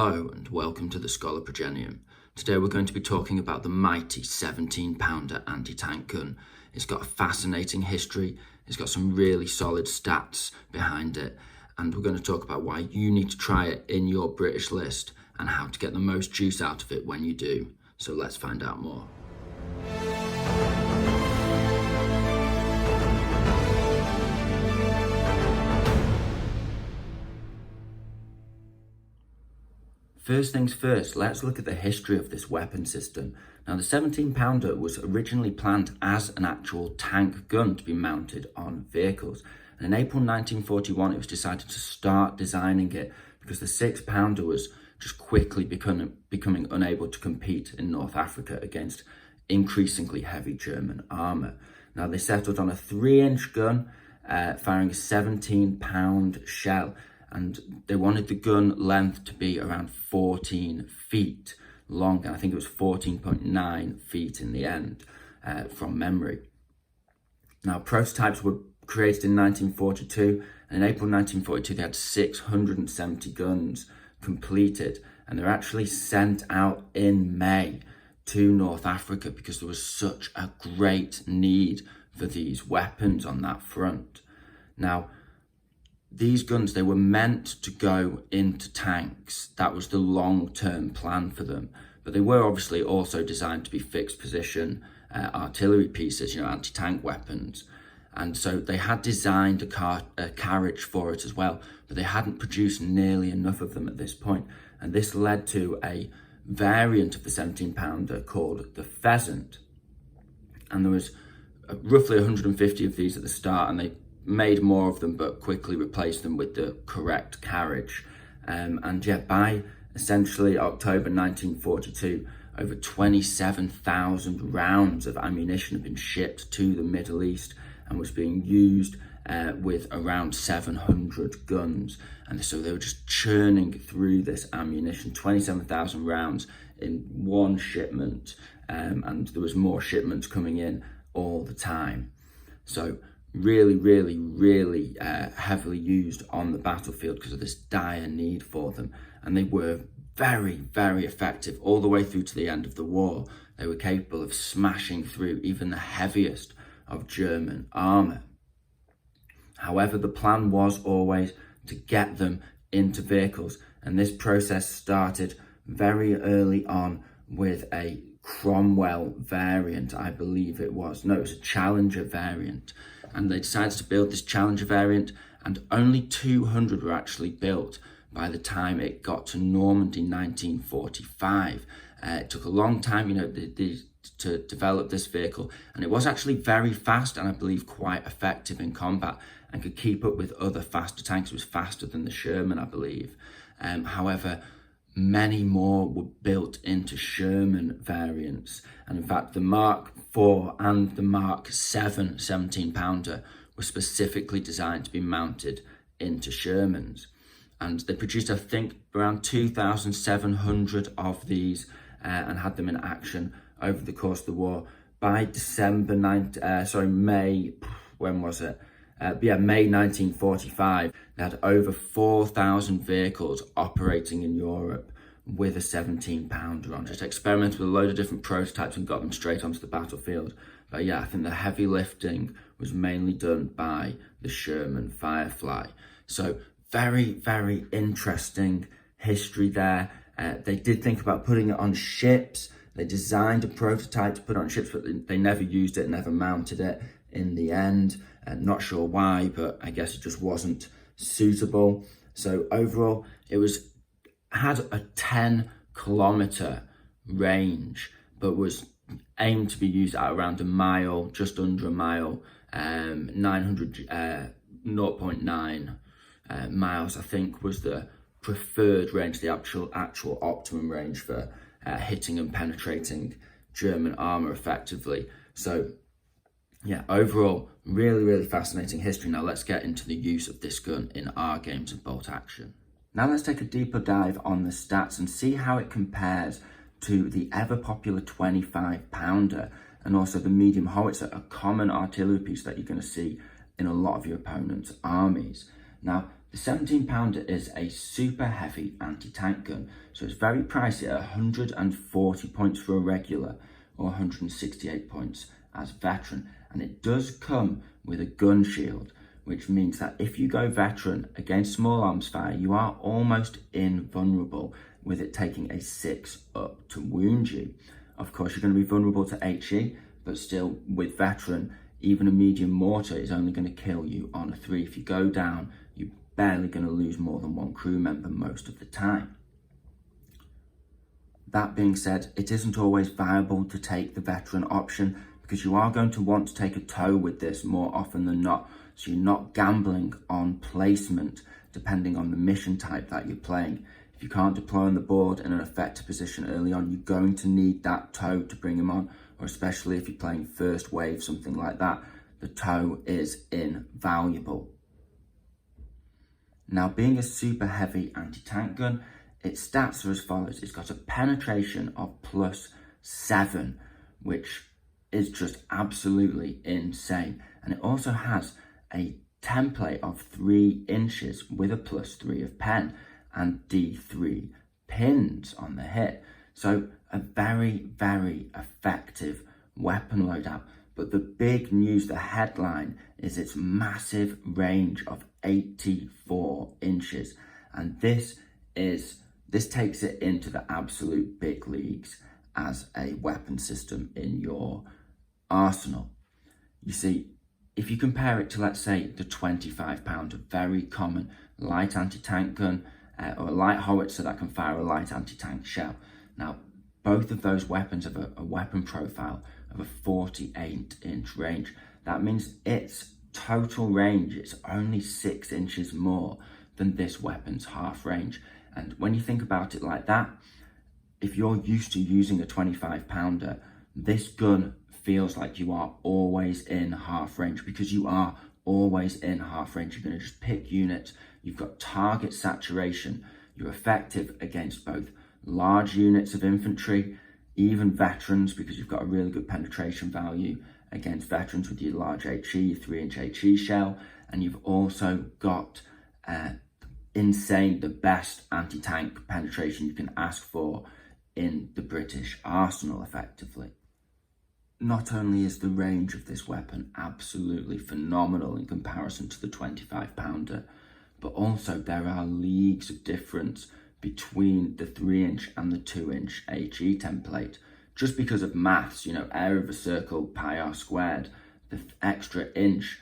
Hello and welcome to the Scholar Progenium. Today we're going to be talking about the mighty 17-pounder anti-tank gun. It's got a fascinating history, it's got some really solid stats behind it, and we're going to talk about why you need to try it in your British list and how to get the most juice out of it when you do. So let's find out more. First things first, let's look at the history of this weapon system. Now, the 17-pounder was originally planned as an actual tank gun to be mounted on vehicles. And in April 1941, it was decided to start designing it because the 6-pounder was just quickly becoming unable to compete in North Africa against increasingly heavy German armour. Now, they settled on a 3-inch gun firing a 17-pound shell. And they wanted the gun length to be around 14 feet long. And I think it was 14.9 feet in the end from memory. Now, prototypes were created in 1942. And in April 1942, they had 670 guns completed. And they're actually sent out in May to North Africa because there was such a great need for these weapons on that front. Now, these guns, they were meant to go into tanks. That was the long-term plan for them. But they were obviously also designed to be fixed position artillery pieces, anti-tank weapons. And so they had designed a carriage for it as well, but they hadn't produced nearly enough of them at this point. And this led to a variant of the 17-pounder called the Pheasant. And there was roughly 150 of these at the start, and they made more of them but quickly replaced them with the correct carriage. By essentially October 1942, over 27,000 rounds of ammunition had been shipped to the Middle East and was being used with around 700 guns. And so they were just churning through this ammunition, 27,000 rounds in one shipment, and there was more shipments coming in all the time. So really heavily used on the battlefield because of this dire need for them. And they were very effective all the way through to the end of the war. They were capable of smashing through even the heaviest of German armour. However, the plan was always to get them into vehicles, and this process started very early on with a Cromwell variant, I believe it was. No, it was a Challenger variant. And they decided to build this Challenger variant, and only 200 were actually built by the time it got to Normandy 1945. It took a long time, to develop this vehicle, and it was actually very fast and I believe quite effective in combat and could keep up with other faster tanks. It was faster than the Sherman, I believe. However, many more were built into Sherman variants, and in fact the Mark IV and the Mark VII 17-pounder were specifically designed to be mounted into Shermans, and they produced, I think, around 2,700 of these and had them in action over the course of the war. By May, when was it? May 1945, they had over 4,000 vehicles operating in Europe with a 17-pounder on. Just experimented with a load of different prototypes and got them straight onto the battlefield. But yeah, I think the heavy lifting was mainly done by the Sherman Firefly. So very interesting history there. They did think about putting it on ships. They designed a prototype to put on ships, but they never used it, never mounted it in the end. Not sure why, but I guess it just wasn't suitable. So overall, it had a 10-kilometer range, but was aimed to be used at around a mile, just under a mile, 0.9 miles, I think, was the preferred range, the actual optimum range for hitting and penetrating German armour effectively. So yeah, overall, really fascinating history. Now let's get into the use of this gun in our games of bolt action. Now let's take a deeper dive on the stats and see how it compares to the ever popular 25-pounder and also the medium howitzer, a common artillery piece that you're going to see in a lot of your opponent's armies. Now, The 17 pounder is a super heavy anti-tank gun, so it's very pricey at 140 points for a regular or 168 points as veteran, and it does come with a gun shield, which means that if you go veteran against small arms fire, you are almost invulnerable, with it taking a 6 up to wound you. Of course, you're going to be vulnerable to HE, but still with veteran, even a medium mortar is only going to kill you on a 3. If you go down, you're barely going to lose more than one crew member most of the time. That being said, it isn't always viable to take the veteran option, because you are going to want to take a tow with this more often than not, so you're not gambling on placement depending on the mission type that you're playing. If you can't deploy on the board in an effective position early on, you're going to need that tow to bring him on, or especially if you're playing first wave, something like that, the tow is invaluable. Now, being a super heavy anti-tank gun, its stats are as follows. It's got a penetration of +7, which is just absolutely insane. And it also has a template of 3 inches with a +3 of pen and D3 pins on the hit. So a very, very effective weapon loadout. But the big news, the headline, is its massive range of 84 inches. And this takes it into the absolute big leagues as a weapon system in your arsenal. You see, if you compare it to, let's say, the 25 pounder, very common light anti-tank gun, or a light howitzer that can fire a light anti-tank shell. Now, both of those weapons have a weapon profile of a 48-inch range. That means its total range is only 6 inches more than this weapon's half range. And when you think about it like that, if you're used to using a 25 pounder, this gun feels like you are always in half range, because you are always in half range. You're going to just pick units. You've got target saturation. You're effective against both large units of infantry, even veterans, because you've got a really good penetration value against veterans with your large HE, your 3-inch HE shell. And you've also got the best anti-tank penetration you can ask for in the British arsenal, effectively. Not only is the range of this weapon absolutely phenomenal in comparison to the 25 pounder, but also there are leagues of difference between the 3-inch and the 2-inch HE template. Just because of maths, area of a circle, pi r squared, the extra inch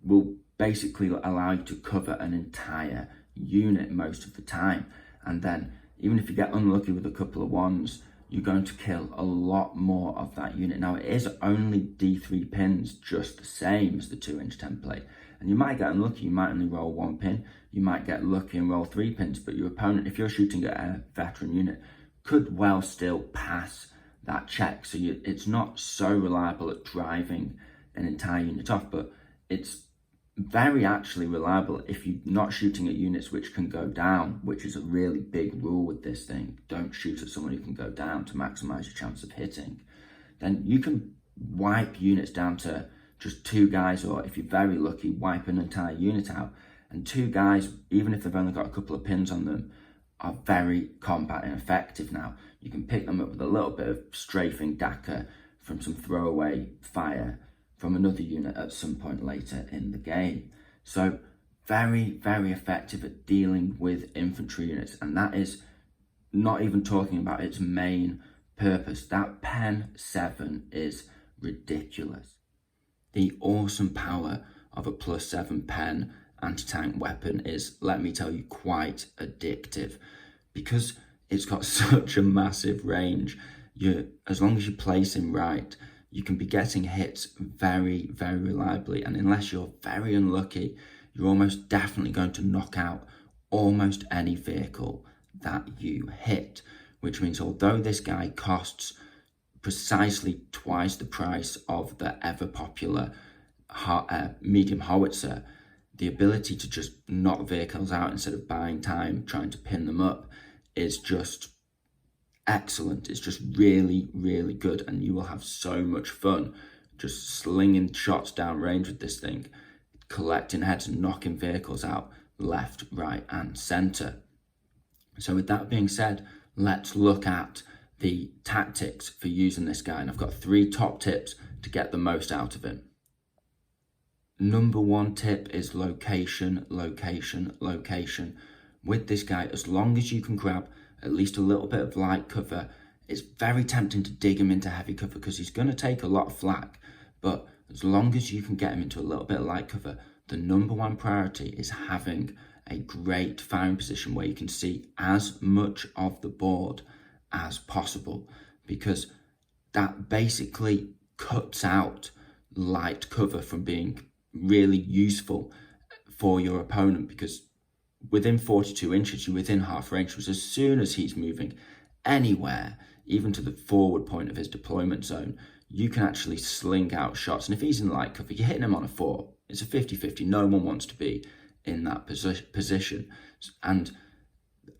will basically allow you to cover an entire unit most of the time. And then even if you get unlucky with a couple of ones, you're going to kill a lot more of that unit. Now, it is only D3 pins, just the same as the 2-inch template. And you might get unlucky, you might only roll 1 pin. You might get lucky and roll 3 pins, but your opponent, if you're shooting at a veteran unit, could well still pass that check. So it's not so reliable at driving an entire unit off, but it's very actually reliable if you're not shooting at units which can go down, which is a really big rule with this thing. Don't shoot at someone who can go down to maximize your chance of hitting. Then you can wipe units down to just 2 guys, or if you're very lucky, wipe an entire unit out. And 2 guys, even if they've only got a couple of pins on them, are very combat and effective now. You can pick them up with a little bit of strafing dagger from some throwaway fire from another unit at some point later in the game. So very, very effective at dealing with infantry units. And that is not even talking about its main purpose. That pen 7 is ridiculous. The awesome power of a +7 pen anti-tank weapon is, let me tell you, quite addictive, because it's got such a massive range. As long as you place him right, you can be getting hits very, very reliably. And unless you're very unlucky, you're almost definitely going to knock out almost any vehicle that you hit, which means although this guy costs precisely twice the price of the ever popular medium howitzer, the ability to just knock vehicles out instead of buying time trying to pin them up is just excellent. It's just really, really good, and you will have so much fun just slinging shots down range with this thing, collecting heads and knocking vehicles out left, right, and centre. So with that being said, let's look at the tactics for using this guy. And I've got 3 top tips to get the most out of him. Number 1 tip is location, location, location. With this guy, as long as you can grab at least a little bit of light cover, it's very tempting to dig him into heavy cover because he's going to take a lot of flak. But as long as you can get him into a little bit of light cover, the number 1 priority is having a great firing position where you can see as much of the board as possible, because that basically cuts out light cover from being really useful for your opponent, because within 42 inches, you're within half range. Because as soon as he's moving anywhere, even to the forward point of his deployment zone, you can actually sling out shots. And if he's in light cover, you're hitting him on a 4. It's a 50-50. No one wants to be in that position. And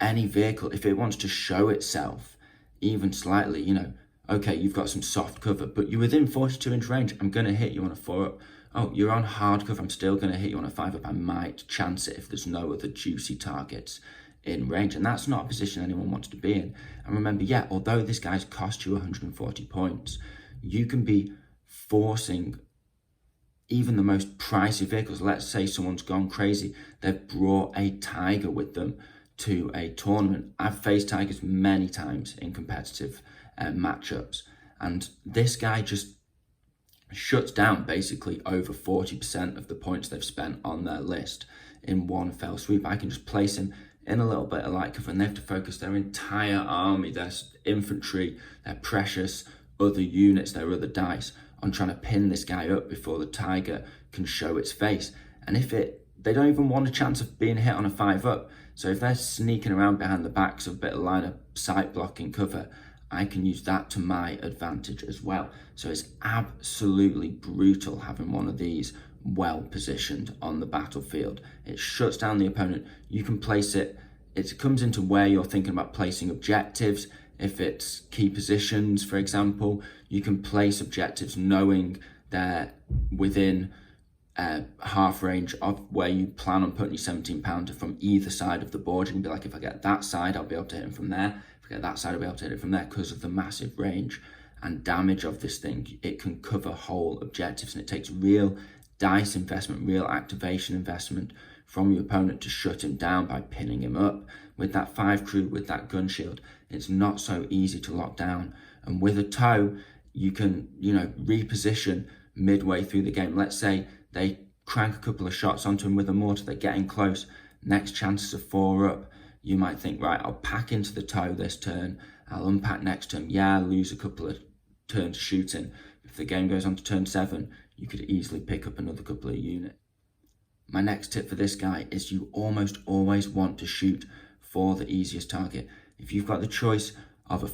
any vehicle, if it wants to show itself even slightly, you know, okay, you've got some soft cover, but you're within 42 inch range, I'm going to hit you on a 4 up. Oh, you're on hard cover, I'm still going to hit you on a 5 up. I might chance it if there's no other juicy targets in range. And that's not a position anyone wants to be in. And remember, yeah, although this guy's cost you 140 points, you can be forcing even the most pricey vehicles. Let's say someone's gone crazy, they've brought a Tiger with them to a tournament. I've faced Tigers many times in competitive matchups, and this guy just shuts down basically over 40% of the points they've spent on their list in one fell swoop. I can just place him in a little bit of light cover, and they have to focus their entire army, their infantry, their precious other units, their other dice, on trying to pin this guy up before the Tiger can show its face. And if they don't even want a chance of being hit on a 5 up. So if they're sneaking around behind the backs of a bit of line of sight blocking cover, I can use that to my advantage as well. So it's absolutely brutal having one of these well positioned on the battlefield. It shuts down the opponent. You can place it, it comes into where you're thinking about placing objectives. If it's key positions, for example, you can place objectives knowing they're within half range of where you plan on putting your 17 pounder from either side of the board. You can be like, if I get that side, I'll be able to hit him from there. If I get that side, I'll be able to hit it from there. Because of the massive range and damage of this thing, it can cover whole objectives, and it takes real dice investment, real activation investment from your opponent to shut him down by pinning him up. With that 5 crew, with that gun shield, it's not so easy to lock down. And with a tow, you can, reposition midway through the game. Let's say they crank a couple of shots onto him with a mortar, they're getting close, next chance is a 4 up. You might think, right, I'll pack into the tow this turn, I'll unpack next turn. Yeah, I'll lose a couple of turns shooting. If the game goes on to turn 7, you could easily pick up another couple of units. My next tip for this guy is you almost always want to shoot for the easiest target. If you've got the choice of a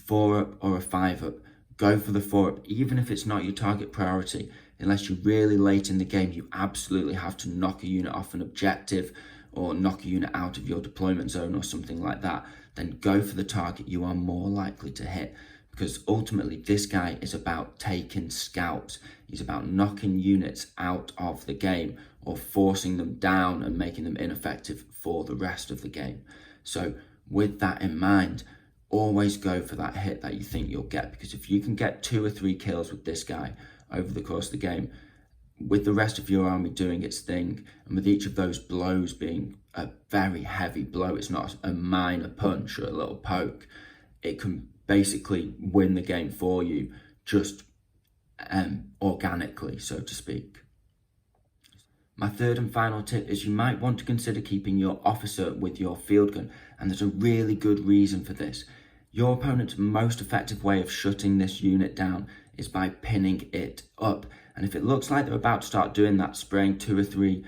4 up or a 5 up, go for the 4 up, even if it's not your target priority. Unless you're really late in the game, you absolutely have to knock a unit off an objective or knock a unit out of your deployment zone or something like that. Then go for the target you are more likely to hit, because ultimately this guy is about taking scalps. He's about knocking units out of the game or forcing them down and making them ineffective for the rest of the game. So with that in mind, always go for that hit that you think you'll get, because if you can get 2 or 3 kills with this guy over the course of the game, with the rest of your army doing its thing, and with each of those blows being a very heavy blow, it's not a minor punch or a little poke, it can basically win the game for you just organically, so to speak. My third and final tip is you might want to consider keeping your officer with your field gun, and there's a really good reason for this. Your opponent's most effective way of shutting this unit down is by pinning it up. And if it looks like they're about to start doing that, spraying 2 or 3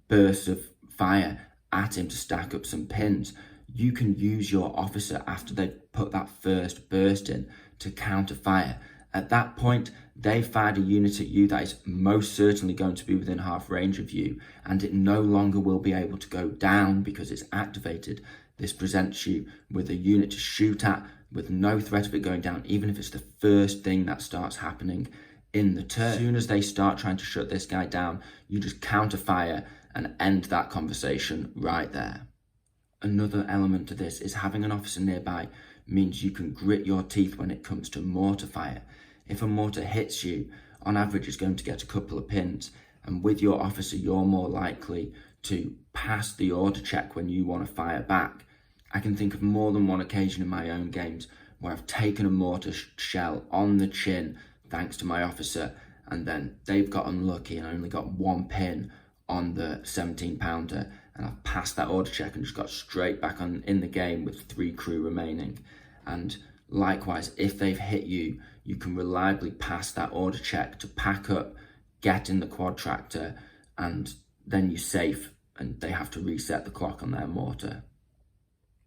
bursts of fire at him to stack up some pins, you can use your officer after they've put that first burst in to counter fire. At that point, they've fired a unit at you that is most certainly going to be within half range of you, and it no longer will be able to go down because it's activated. This presents you with a unit to shoot at with no threat of it going down, even if it's the first thing that starts happening in the turn. As soon as they start trying to shut this guy down, you just counter fire and end that conversation right there. Another element to this is having an officer nearby means you can grit your teeth when it comes to mortar fire. If a mortar hits you, on average it's going to get a couple of pins, and with your officer you're more likely to pass the order check when you want to fire back. I can think of more than one occasion in my own games where I've taken a mortar shell on the chin thanks to my officer, and then they've got unlucky and only got one pin on the 17 pounder, and I've passed that order check and just got straight back on in the game with 3 crew remaining. And likewise, if they've hit you, you can reliably pass that order check to pack up, get in the quad tractor, and then you're safe and they have to reset the clock on their mortar.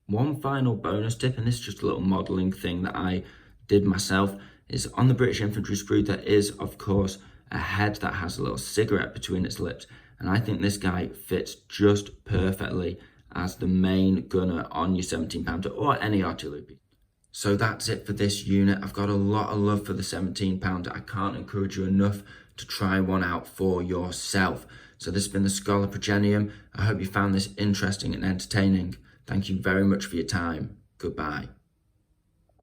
One final bonus tip, and this is just a little modelling thing that I did myself, is on the British infantry sprue there is of course a head that has a little cigarette between its lips, and I think this guy fits just perfectly as the main gunner on your 17 pounder or any artillery piece. So that's it for this unit. I've got a lot of love for the 17 pounder. I can't encourage you enough to try one out for yourself. So this has been the Schola Progenium. I hope you found this interesting and entertaining. Thank you very much for your time. Goodbye.